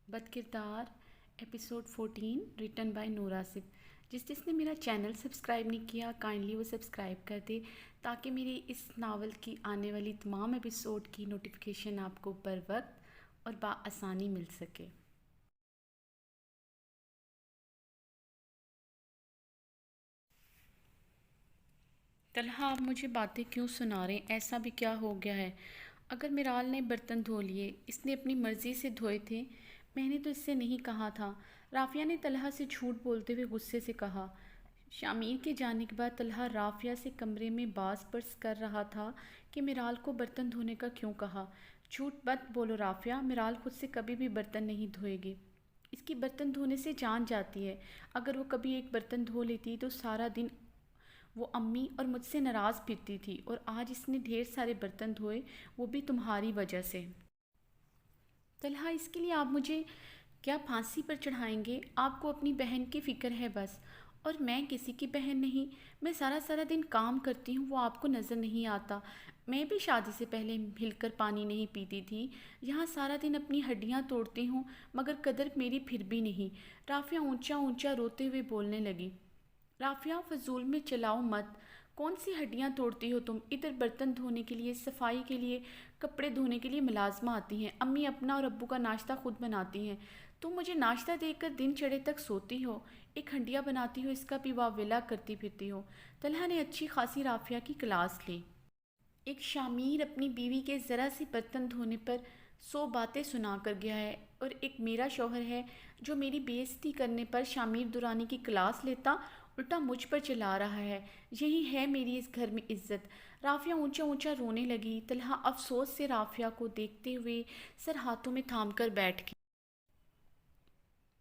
بد کردار episode 14 written by نور آصف۔ جس نے میرا چینل سبسکرائب نہیں کیا کائنڈلی وہ سبسکرائب کر دے تاکہ میری اس ناول کی آنے والی تمام ایپیسوڈ کی نوٹیفیکیشن آپ کو بر وقت اور بآسانی مل سکے۔ طلحہ آپ مجھے باتیں کیوں سنا رہے ہیں؟ ایسا بھی کیا ہو گیا ہے؟ اگر میرال نے برتن دھو لیے، اس نے اپنی مرضی سے دھوئے تھے، میں نے تو اس سے نہیں کہا تھا۔ رافیہ نے طلحہ سے جھوٹ بولتے ہوئے غصے سے کہا۔ شامیر کے جانے کے بعد طلحہ رافیہ سے کمرے میں باز پرس کر رہا تھا کہ میرال کو برتن دھونے کا کیوں کہا۔ جھوٹ مت بولو رافیہ، میرال خود سے کبھی بھی برتن نہیں دھوئے گی۔ اس کی برتن دھونے سے جان جاتی ہے۔ اگر وہ کبھی ایک برتن دھو لیتی تو سارا دن وہ امی اور مجھ سے ناراض پھرتی تھی، اور آج اس نے ڈھیر سارے برتن دھوئے، وہ بھی تمہاری وجہ سے۔ طلحہ اس کے لیے آپ مجھے کیا پھانسی پر چڑھائیں گے؟ آپ کو اپنی بہن کی فکر ہے بس، اور میں کسی کی بہن نہیں۔ میں سارا دن کام کرتی ہوں، وہ آپ کو نظر نہیں آتا۔ میں بھی شادی سے پہلے ہل کر پانی نہیں پیتی تھی، یہاں سارا دن اپنی ہڈیاں توڑتی ہوں مگر قدر میری پھر بھی نہیں۔ رافیہ اونچا روتے ہوئے بولنے لگی۔ رافیہ فضول میں چلاؤ مت، کون سی ہڈیاں توڑتی ہو تم؟ ادھر برتن دھونے کے لیے، صفائی کے لیے، کپڑے دھونے کے لیے ملازمہ آتی ہیں، امی اپنا اور ابو کا ناشتہ خود بناتی ہیں، تم مجھے ناشتہ دے کر دن چڑھے تک سوتی ہو، ایک ہنڈیا بناتی ہو، اس کا بھی واویلا کرتی پھرتی ہو۔ طلحہ نے اچھی خاصی رافیہ کی کلاس لی۔ ایک شامیر اپنی بیوی کے ذرا سی برتن دھونے پر 100 باتیں سنا کر گیا ہے، اور ایک میرا شوہر ہے جو میری بے عزتی کرنے پر شامیر دورانی کی کلاس لیتا الٹا مجھ پر چلا رہا ہے۔ یہی ہے میری اس گھر میں عزت۔ رافیہ اونچا رونے لگی۔ طلحہ افسوس سے رافیہ کو دیکھتے ہوئے سر ہاتھوں میں تھام کر بیٹھ گئی۔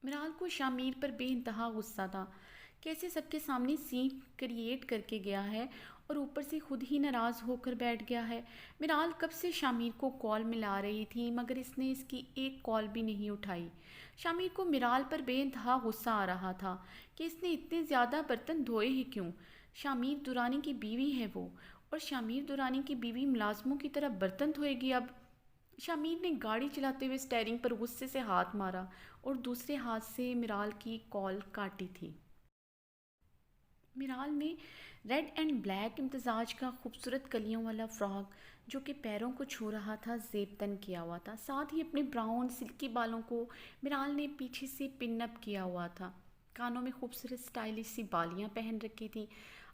میرال کو شامیر پر بے انتہا غصہ تھا۔ کیسے سب کے سامنے سین کریٹ کر کے گیا ہے اور اوپر سے خود ہی ناراض ہو کر بیٹھ گیا ہے۔ میرال کب سے شامیر کو کال ملا رہی تھی مگر اس نے اس کی ایک کال بھی نہیں اٹھائی۔ شامیر کو میرال پر بے انتہا غصہ آ رہا تھا کہ اس نے اتنے زیادہ برتن دھوئے ہی کیوں؟ شامیر دورانی کی بیوی ہے وہ، اور شامیر دورانی کی بیوی ملازموں کی طرح برتن دھوئے گی اب؟ شامیر نے گاڑی چلاتے ہوئے اسٹیئرنگ پر غصے سے ہاتھ مارا اور دوسرے ہاتھ سے میرال کی کال کاٹی تھی۔ میرال نے ریڈ اینڈ بلیک امتزاج کا خوبصورت کلیوں والا فراک جو کہ پیروں کو چھو رہا تھا زیب تن کیا ہوا تھا، ساتھ ہی اپنے براؤن سلکی بالوں کو میرال نے پیچھے سے پن اپ کیا ہوا تھا۔ کانوں میں خوبصورت سٹائلش سی بالیاں پہن رکھی تھی،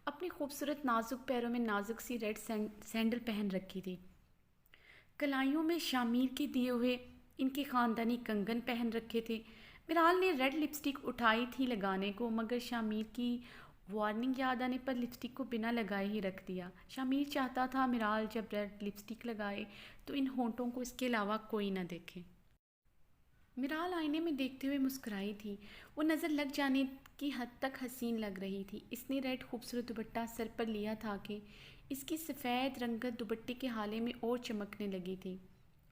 اپنے خوبصورت نازک پیروں میں نازک سی ریڈ سینڈل پہن رکھی تھی، کلائیوں میں شامیر کے دیے ہوئے ان کے خاندانی کنگن پہن رکھے تھے۔ میرال نے ریڈ لپسٹک اٹھائی تھی لگانے کو مگر شامیر کی وارننگ یاد آنے پر لپسٹک کو بنا لگائے ہی رکھ دیا۔ شامیر چاہتا تھا میرال جب ریڈ لپسٹک لگائے تو ان ہونٹوں کو اس کے علاوہ کوئی نہ دیکھے۔ میرال آئینے میں دیکھتے ہوئے مسکرائی تھی، وہ نظر لگ جانے کی حد تک حسین لگ رہی تھی۔ اس نے ریڈ خوبصورت دوپٹہ سر پر لیا تھا کہ اس کی سفید رنگت دوپٹے کے ہالے میں اور چمکنے لگی تھی۔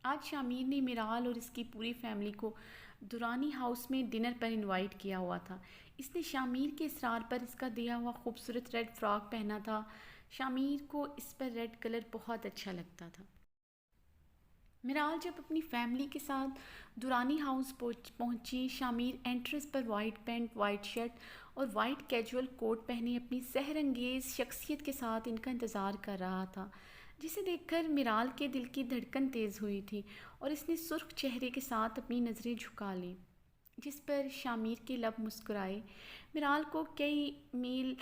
آج شامیر نے میرال اور اس کی پوری فیملی کو دورانی ہاؤس میں ڈنر پر انوائٹ کیا ہوا تھا۔ اس نے شامیر کے اصرار پر اس کا دیا ہوا خوبصورت ریڈ فراک پہنا تھا۔ شامیر کو اس پر ریڈ کلر بہت اچھا لگتا تھا۔ میرال جب اپنی فیملی کے ساتھ دورانی ہاؤس پہنچی، شامیر انٹرنس پر وائٹ پینٹ، وائٹ شرٹ اور وائٹ کیجول کوٹ پہنے اپنی سحر انگیز شخصیت کے ساتھ ان کا انتظار کر رہا تھا، جسے دیکھ کر میرال کے دل کی دھڑکن تیز ہوئی تھی اور اس نے سرخ چہرے کے ساتھ اپنی نظریں جھکا لیں، جس پر شامیر کے لب مسکرائے۔ میرال کو کئی میل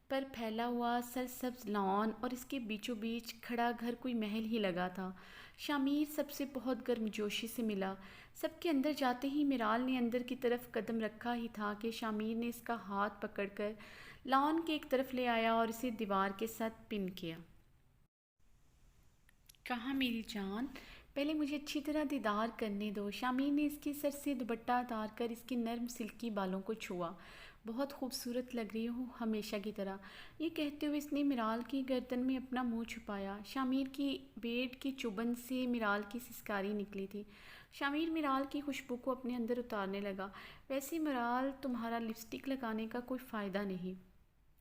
پر پھیلا ہوا سرسبز لان اور اس کے بیچوں بیچ کھڑا گھر کوئی محل ہی لگا تھا۔ شامیر سب سے بہت گرمجوشی سے ملا۔ سب کے اندر جاتے ہی میرال نے اندر کی طرف قدم رکھا ہی تھا کہ شامیر نے اس کا ہاتھ پکڑ کر لان کے ایک طرف لے آیا اور اسے دیوار کے ساتھ پن کیا۔ کہا میری جان، پہلے مجھے اچھی طرح دیدار کرنے دو۔ شامیر نے اس کے سر سے دوپٹہ اتار کر اس کے نرم سلکی بالوں کو چھوا۔ بہت خوبصورت لگ رہی ہو ہمیشہ کی طرح، یہ کہتے ہوئے اس نے میرال کی گردن میں اپنا منہ چھپایا۔ شامیر کی بیڈ کی چبھن سے میرال کی سسکاری نکلی تھی۔ شامیر میرال کی خوشبو کو اپنے اندر اتارنے لگا۔ ویسے میرال، تمہارا لپسٹک لگانے کا کوئی فائدہ نہیں۔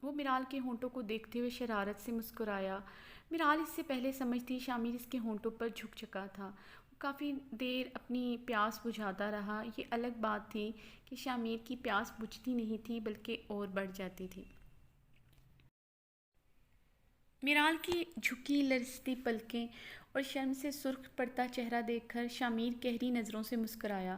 وہ میرال کے ہونٹوں کو دیکھتے ہوئے شرارت سے مسکرایا۔ میرال اس سے پہلے سمجھتی شامیر اس کے ہونٹوں پر جھک چکا تھا۔ وہ کافی دیر اپنی پیاس بجھاتا رہا۔ یہ الگ بات تھی کہ شامیر کی پیاس بجھتی نہیں تھی بلکہ اور بڑھ جاتی تھی۔ میرال کی جھکی لرزتی پلکیں اور شرم سے سرخ پڑتا چہرہ دیکھ کر شامیر گہری نظروں سے مسکرایا۔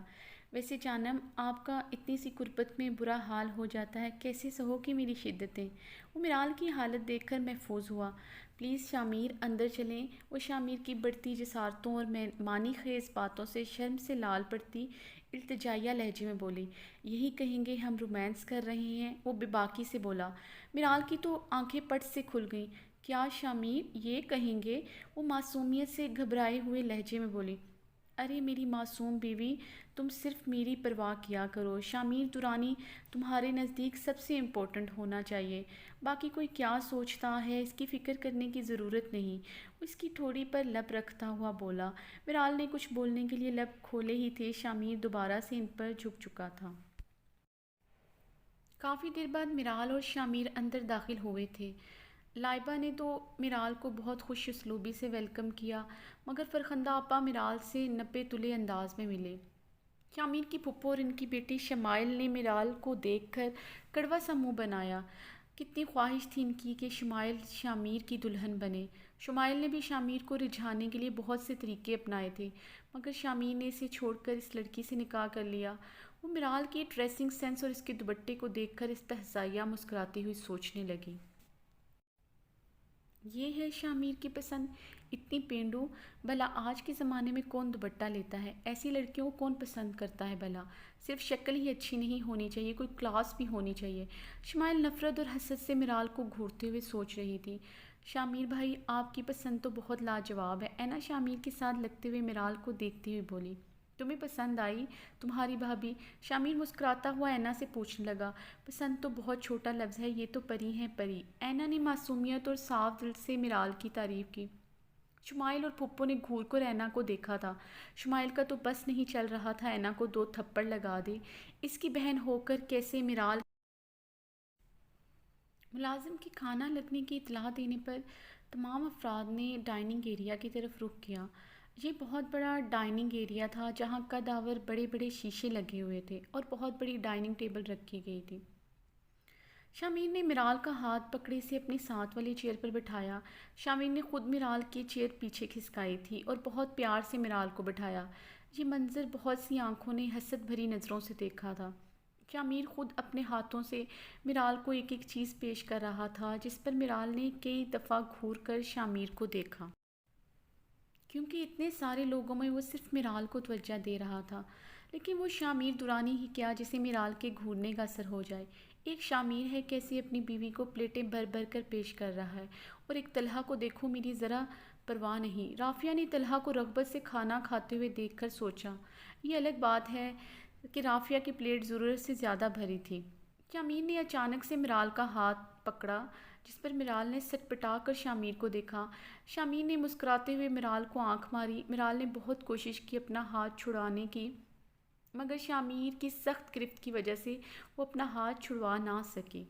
ویسے جانم، آپ کا اتنی سی قربت میں برا حال ہو جاتا ہے، کیسے سہو گی میری شدتیں؟ وہ میرال کی حالت دیکھ کر محفوظ ہوا۔ پلیز شامیر، اندر چلیں۔ وہ شامیر کی بڑھتی جسارتوں اور معنی خیز باتوں سے شرم سے لال پڑتی التجائیہ لہجے میں بولی۔ یہی کہیں گے ہم رومانس کر رہے ہیں؟ وہ بے باکی سے بولا۔ میرال کی تو آنکھیں پٹ سے کھل گئیں۔ کیا شامیر یہ کہیں گے؟ وہ معصومیت سے گھبرائے ہوئے لہجے میں بولی۔ ارے میری معصوم بیوی، تم صرف میری پرواہ کیا کرو۔ شامیر درانی تمہارے نزدیک سب سے امپورٹنٹ ہونا چاہیے۔ باقی کوئی کیا سوچتا ہے اس کی فکر کرنے کی ضرورت نہیں۔ وہ اس کی ٹھوڑی پر لب رکھتا ہوا بولا۔ میرال نے کچھ بولنے کے لیے لب کھولے ہی تھے، شامیر دوبارہ سے ان پر جھک چکا تھا۔ کافی دیر بعد میرال اور شامیر اندر داخل ہوئے تھے۔ لائبہ نے تو میرال کو بہت خوش اسلوبی سے ویلکم کیا، مگر فرخندہ آپا میرال سے نپے تلے انداز میں ملے۔ شامیر کی پھپھو اور ان کی بیٹی شمائل نے میرال کو دیکھ کر کڑوا سا منہ بنایا۔ کتنی خواہش تھی ان کی کہ شمائل شامیر کی دلہن بنے۔ شمائل نے بھی شامیر کو رجھانے کے لیے بہت سے طریقے اپنائے تھے، مگر شامیر نے اسے چھوڑ کر اس لڑکی سے نکاح کر لیا۔ وہ میرال کی ڈریسنگ سینس اور اس کے دوپٹے کو دیکھ کر استہزائیہ مسکراتی ہوئی سوچنے لگی۔ یہ ہے شامیر کی پسند، اتنی پینڈو! بھلا آج کے زمانے میں کون دوپٹہ لیتا ہے؟ ایسی لڑکیوں کو کون پسند کرتا ہے بھلا؟ صرف شکل ہی اچھی نہیں ہونی چاہیے، کوئی کلاس بھی ہونی چاہیے۔ شمائل نفرت اور حسد سے میرال کو گھورتے ہوئے سوچ رہی تھی۔ شامیر بھائی، آپ کی پسند تو بہت لاجواب ہے، اینا شامیر کے ساتھ لگتے ہوئے میرال کو دیکھتی ہوئی بولی۔ تمہیں پسند آئی تمہاری بھابھی؟ شامیر مسکراتا ہوا اینا سے پوچھنے لگا۔ پسند تو بہت چھوٹا لفظ ہے، یہ تو پری ہیں پری۔ اینا نے معصومیت اور صاف دل سے میرال کی تعریف کی۔ شمائل اور پھپھو نے گھور کر اینا کو دیکھا تھا۔ شمائل کا تو بس نہیں چل رہا تھا اینا کو دو تھپڑ لگا دے۔ اس کی بہن ہو کر کیسے میرال! ملازم کے کھانا لگنے کی اطلاع دینے پر تمام افراد نے ڈائننگ ایریا کی طرف رخ کیا۔ یہ بہت بڑا ڈائننگ ایریا تھا جہاں قدآور بڑے بڑے شیشے لگے ہوئے تھے اور بہت بڑی ڈائننگ ٹیبل رکھی گئی تھی۔ شامیر نے میرال کا ہاتھ پکڑے سے اپنی ساتھ والی چیئر پر بٹھایا۔ شامیر نے خود میرال کی چیئر پیچھے کھسکائی تھی اور بہت پیار سے میرال کو بٹھایا۔ یہ منظر بہت سی آنکھوں نے حسد بھری نظروں سے دیکھا تھا۔ شامیر خود اپنے ہاتھوں سے میرال کو ایک ایک چیز پیش کر رہا تھا، جس پر میرال نے کئی دفعہ گھور کر شامیر کو دیکھا۔ کیونکہ اتنے سارے لوگوں میں وہ صرف میرال کو توجہ دے رہا تھا، لیکن وہ شامیر درانی ہی کیا جسے میرال کے گھورنے کا اثر ہو جائے۔ ایک شامیر ہے کیسے اپنی بیوی کو پلیٹیں بھر بھر کر پیش کر رہا ہے، اور ایک طلحہ کو دیکھو، میری ذرا پرواہ نہیں۔ رافعہ نے طلحہ کو رغبت سے کھانا کھاتے ہوئے دیکھ کر سوچا۔ یہ الگ بات ہے کہ رافعہ کی پلیٹ ضرورت سے زیادہ بھری تھی۔ شامیر نے اچانک سے میرال کا ہاتھ پکڑا، جس پر میرال نے سٹ پٹا کر شامیر کو دیکھا۔ شامیر نے مسکراتے ہوئے میرال کو آنکھ ماری۔ میرال نے بہت کوشش کی اپنا ہاتھ چھڑانے کی، مگر شامیر کی سخت گرفت کی وجہ سے وہ اپنا ہاتھ چھڑوا نہ سکی۔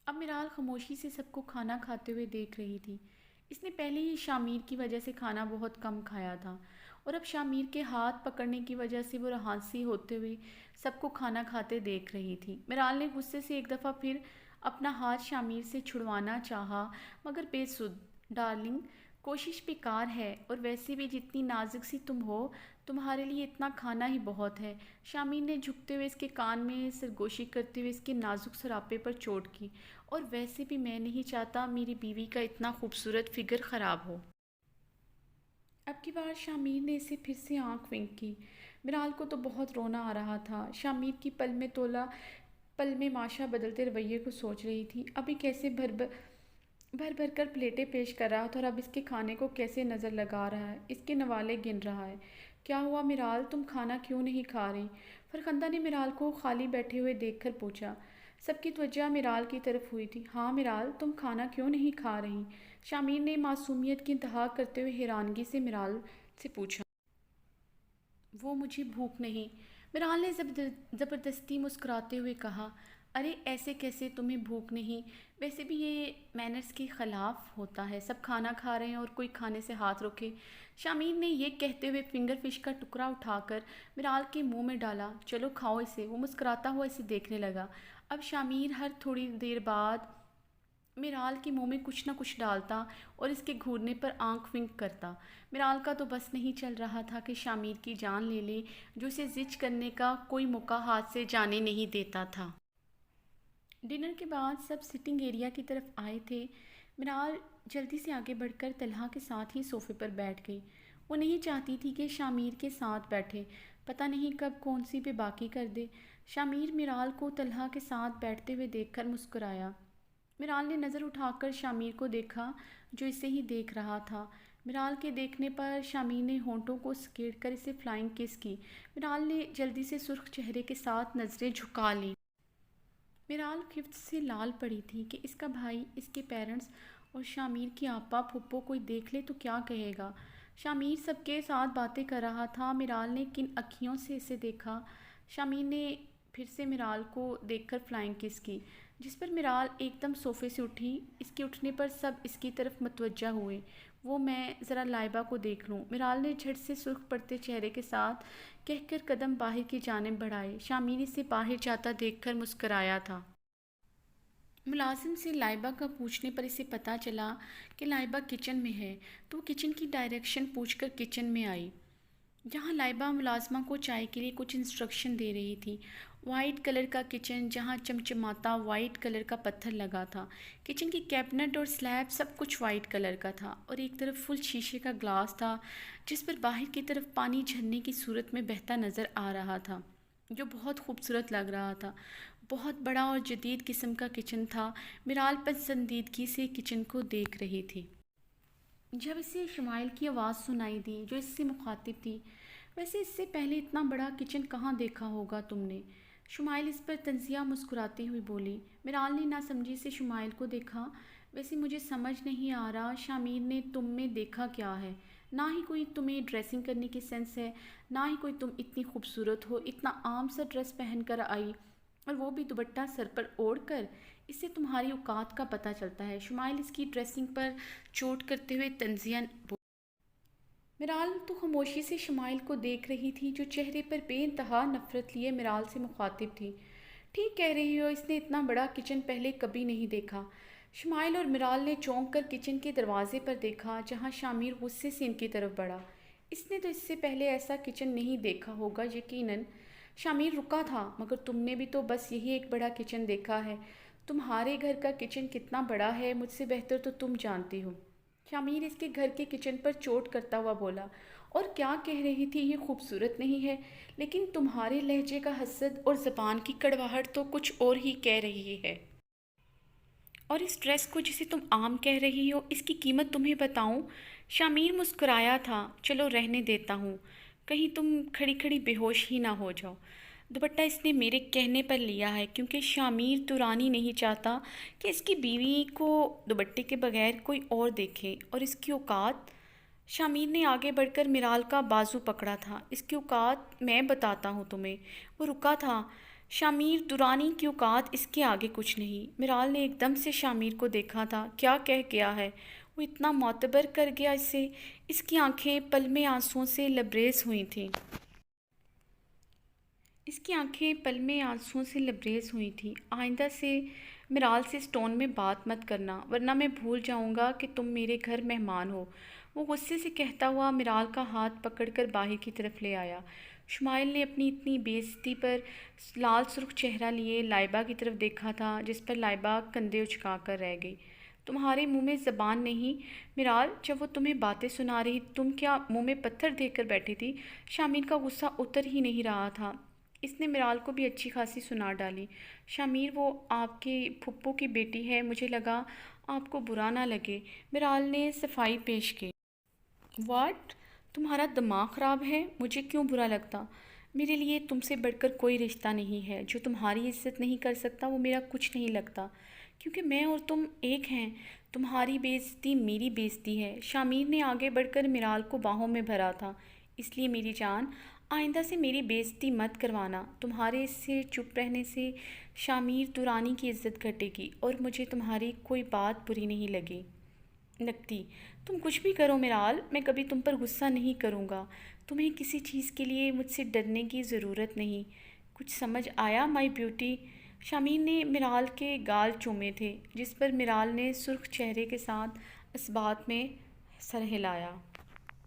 اب میرال خاموشی سے سب کو کھانا کھاتے ہوئے دیکھ رہی تھی۔ اس نے پہلے ہی شامیر کی وجہ سے کھانا بہت کم کھایا تھا، اور اب شامیر کے ہاتھ پکڑنے کی وجہ سے وہ رہانسی ہوتے ہوئے سب کو کھانا کھاتے دیکھ رہی تھی۔ میرال نے غصے سے ایک دفعہ پھر اپنا ہاتھ شامیر سے چھڑوانا چاہا، مگر بے سود۔ ڈارلنگ، کوشش بیکار ہے، اور ویسے بھی جتنی نازک سی تم ہو، تمہارے لیے اتنا کھانا ہی بہت ہے۔ شامیر نے جھکتے ہوئے اس کے کان میں سرگوشی کرتے ہوئے اس کے نازک سراپے پر چوٹ کی۔ اور ویسے بھی میں نہیں چاہتا میری بیوی کا اتنا خوبصورت فگر خراب ہو۔ اب کی بار شامیر نے اسے پھر سے آنکھ ونک کی۔ میرال کو تو بہت رونا آ رہا تھا۔ شامیر کی پل میں ماشا بدلتے رویے کو سوچ رہی تھی۔ ابھی کیسے بھر بھر کر پلیٹیں پیش کر رہا تھا، اور اب اس کے کھانے کو کیسے نظر لگا رہا ہے، اس کے نوالے گن رہا ہے۔ کیا ہوا میرال، تم کھانا کیوں نہیں کھا رہی؟ فرخندہ نے میرال کو خالی بیٹھے ہوئے دیکھ کر پوچھا۔ سب کی توجہ میرال کی طرف ہوئی تھی۔ ہاں میرال، تم کھانا کیوں نہیں کھا رہی؟ شامیر نے معصومیت کی انتہا کرتے ہوئے حیرانگی سے میرال سے پوچھا۔ وہ مجھے بھوک نہیں، میرال نے زبردستی مسکراتے ہوئے کہا۔ ارے ایسے کیسے، تمہیں بھوک نہیں؟ ویسے بھی یہ مینرز کے خلاف ہوتا ہے، سب کھانا کھا رہے ہیں اور کوئی کھانے سے ہاتھ روکے۔ شامیر نے یہ کہتے ہوئے فنگر فش کا ٹکڑا اٹھا کر مرال کے منہ میں ڈالا۔ چلو کھاؤ اسے۔ وہ مسکراتا ہوا اسے دیکھنے لگا۔ اب شامیر ہر تھوڑی دیر بعد مرال کے منہ میں کچھ نہ کچھ ڈالتا اور اس کے گھورنے پر آنکھ ونک کرتا۔ مرال کا تو بس نہیں چل رہا تھا کہ شامیر کی جان لے لے، جو اسے زچ کرنے کا کوئی موقع ہاتھ سے جانے نہیں دیتا تھا۔ ڈنر کے بعد سب سٹنگ ایریا کی طرف آئے تھے۔ مرال جلدی سے آگے بڑھ کر طلحہ کے ساتھ ہی صوفے پر بیٹھ گئی۔ وہ نہیں چاہتی تھی کہ شامیر کے ساتھ بیٹھے، پتہ نہیں کب کون سی بے باکی کر دے۔ شامیر مرال کو طلحہ کے ساتھ بیٹھتے ہوئے دیکھ کر مسکرایا۔ مرال نے نظر اٹھا کر شامیر کو دیکھا جو اسے ہی دیکھ رہا تھا۔ مرال کے دیکھنے پر شامیر نے ہونٹوں کو سکیڑ کر اسے فلائنگ کس کی۔ مرال نے جلدی سے سرخ چہرے کے ساتھ نظریں جھکا لیں۔ مرال خفت سے لال پڑی تھی کہ اس کا بھائی، اس کے پیرنٹس اور شامیر کی آپا پھپھو کوئی دیکھ لے تو کیا کہے گا۔ شامیر سب کے ساتھ باتیں کر رہا تھا، مرال نے کن اکھیوں سے اسے دیکھا۔ شامیر نے پھر سے مرال کو دیکھ کر فلائنگ کس کی، جس پر مرال ایک دم صوفے سے اٹھی۔ اس کے اٹھنے پر سب اس کی طرف متوجہ ہوئے۔ وہ میں ذرا لائبہ کو دیکھ لوں، مرال نے جھٹ سے سرخ پڑتے چہرے کے ساتھ کہہ کر قدم باہر کی جانب بڑھائے۔ شامیر اسے باہر جاتا دیکھ کر مسکرایا تھا۔ ملازم سے لائبہ کا پوچھنے پر اسے پتہ چلا کہ لائبہ کچن میں ہے، تو وہ کچن کی ڈائریکشن پوچھ کر کچن میں آئی، جہاں لائبہ ملازمہ کو چائے کے لیے کچھ انسٹرکشن دے رہی تھی۔ وائٹ کلر کا کچن، جہاں چمچماتا وائٹ کلر کا پتھر لگا تھا۔ کچن کی کیبنٹ اور سلیب سب کچھ وائٹ کلر کا تھا، اور ایک طرف فل شیشے کا گلاس تھا جس پر باہر کی طرف پانی جھرنے کی صورت میں بہتا نظر آ رہا تھا، جو بہت خوبصورت لگ رہا تھا۔ بہت بڑا اور جدید قسم کا کچن تھا۔ مرال پسندیدگی سے کچن کو دیکھ رہی تھی۔ جب اسے شمائل کی آواز سنائی دی جو اس سے مخاطب تھی، ویسے اس سے پہلے اتنا بڑا کچن کہاں دیکھا ہوگا تم نے؟ شمائل اس پر طنزیہ مسکراتی ہوئی بولی۔ مرال نے ناسمجھی سے شمائل کو دیکھا۔ ویسے مجھے سمجھ نہیں آ رہا شامیر نے تم میں دیکھا کیا ہے؟ نہ ہی کوئی تمہیں ڈریسنگ کرنے کی سینس ہے، نہ ہی کوئی تم اتنی خوبصورت ہو، اتنا عام سا ڈریس پہن کر آئی، اور وہ بھی دوپٹہ سر پر اوڑھ کر۔ اس سے تمہاری اوقات کا پتہ چلتا ہے۔ شمائل اس کی ڈریسنگ پر چوٹ کرتے ہوئے طنزیہ بولی۔ مرال تو خاموشی سے شمائل کو دیکھ رہی تھی، جو چہرے پر بے انتہا نفرت لیے مرال سے مخاطب تھی۔ ٹھیک کہہ رہی ہو، اس نے اتنا بڑا کچن پہلے کبھی نہیں دیکھا۔ شمائل اور مرال نے چونک کر کچن کے دروازے پر دیکھا، جہاں شامیر غصے سے ان کی طرف بڑھا۔ اس نے تو اس سے پہلے ایسا کچن نہیں دیکھا ہوگا یقیناً۔ شامیر رکا تھا، مگر تم نے بھی تو بس یہی ایک بڑا کچن دیکھا ہے۔ تمہارے گھر کا کچن کتنا بڑا ہے مجھ سے بہتر تو تم جانتی ہو۔ شامیر اس کے گھر کے کچن پر چوٹ کرتا ہوا بولا۔ اور کیا کہہ رہی تھی، یہ خوبصورت نہیں ہے؟ لیکن تمہارے لہجے کا حسد اور زبان کی کڑواہٹ تو کچھ اور ہی کہہ رہی ہے۔ اور اس ڈریس کو جسے تم عام کہہ رہی ہو، اس کی قیمت تمہیں بتاؤں؟ شامیر مسکرایا تھا۔ چلو رہنے دیتا ہوں، کہیں تم کھڑی کھڑی بے ہوش ہی نہ ہو جاؤ۔ دوپٹہ اس نے میرے کہنے پر لیا ہے، کیونکہ شامیر تورانی نہیں چاہتا کہ اس کی بیوی کو دوپٹے کے بغیر کوئی اور دیکھے، اور اس کی اوقات۔ شامیر نے آگے بڑھ کر مرال کا بازو پکڑا تھا۔ اس کی اوقات میں بتاتا ہوں تمہیں۔ وہ رکا تھا۔ شامیر دورانی کی اوقات اس کے آگے کچھ نہیں۔ مرال نے ایک دم سے شامیر کو دیکھا تھا۔ کیا کہہ گیا ہے وہ؟ اتنا معتبر کر گیا اسے؟ اس کی آنکھیں پل میں آنسوؤں سے لبریز ہوئی تھیں۔ اس کی آنکھیں پل میں آنسوؤں سے لبریز ہوئی تھیں۔ آئندہ سے مرال سے اس ٹون میں بات مت کرنا، ورنہ میں بھول جاؤں گا کہ تم میرے گھر مہمان ہو۔ وہ غصے سے کہتا ہوا مرال کا ہاتھ پکڑ کر باہر کی طرف لے آیا۔ شمائل نے اپنی اتنی بے عزتی پر لال سرخ چہرہ لیے لائبہ کی طرف دیکھا تھا، جس پر لائبہ کندھے اچکا کر رہ گئی۔ تمہارے منہ میں زبان نہیں مرال؟ جب وہ تمہیں باتیں سنا رہی تم کیا منہ میں پتھر دے کر بیٹھی تھی؟ شامیر کا غصہ اتر ہی نہیں رہا تھا۔ اس نے مرال کو بھی اچھی خاصی سنا ڈالی۔ شامیر وہ آپ کی پھپھو کی بیٹی ہے، مجھے لگا آپ کو برا نہ لگے۔ مرال نے صفائی پیش کی۔ واٹ؟ تمہارا دماغ خراب ہے؟ مجھے کیوں برا لگتا؟ میرے لیے تم سے بڑھ کر کوئی رشتہ نہیں ہے۔ جو تمہاری عزت نہیں کر سکتا وہ میرا کچھ نہیں لگتا، کیونکہ میں اور تم ایک ہیں۔ تمہاری بے عزتی میری بے عزتی ہے۔ شامیر نے آگے بڑھ کر مرال کو باہوں میں بھرا تھا۔ اس لیے میری جان، آئندہ سے میری بےعزتی مت کروانا، تمہارے سے چپ رہنے سے شامیر دورانی کی عزت گھٹے گی اور مجھے تمہاری کوئی بات بری نہیں لگتی۔ تم کچھ بھی کرو میرال، میں کبھی تم پر غصہ نہیں کروں گا۔ تمہیں کسی چیز کے لیے مجھ سے ڈرنے کی ضرورت نہیں۔ کچھ سمجھ آیا مائی بیوٹی؟ شامیر نے میرال کے گال چومے تھے، جس پر میرال نے سرخ چہرے کے ساتھ اس بات میں سر ہلایا۔